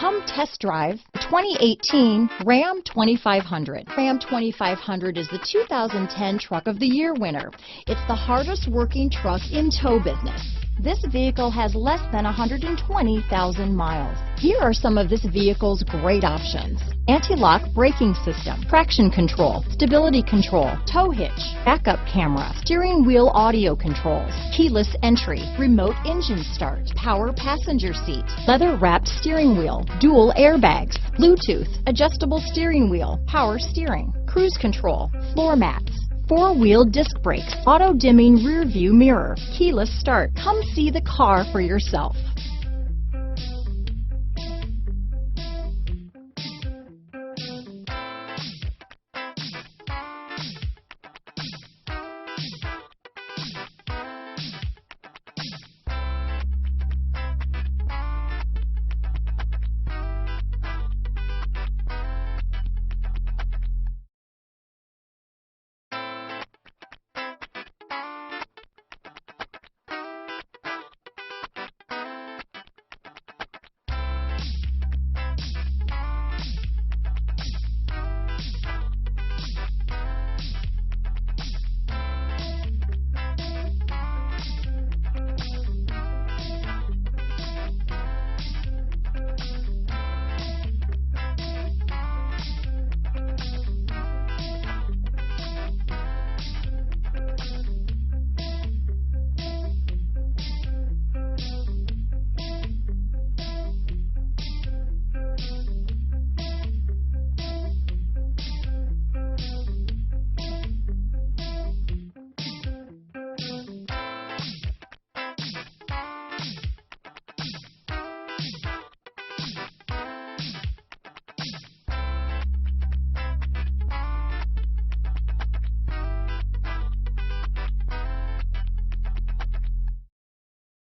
Come test drive the 2018 Ram 2500. Ram 2500 is the 2010 Truck of the Year winner. It's the hardest working truck in tow business. This vehicle has less than 120,000 miles. Here are some of this vehicle's great options: anti-lock braking system, traction control, stability control, tow hitch, backup camera, steering wheel audio controls, keyless entry, remote engine start, power passenger seat, leather-wrapped steering wheel, dual airbags, Bluetooth, adjustable steering wheel, power steering, cruise control, floor mats, four-wheel disc brakes, auto-dimming rear view mirror, keyless start. Come see the car for yourself.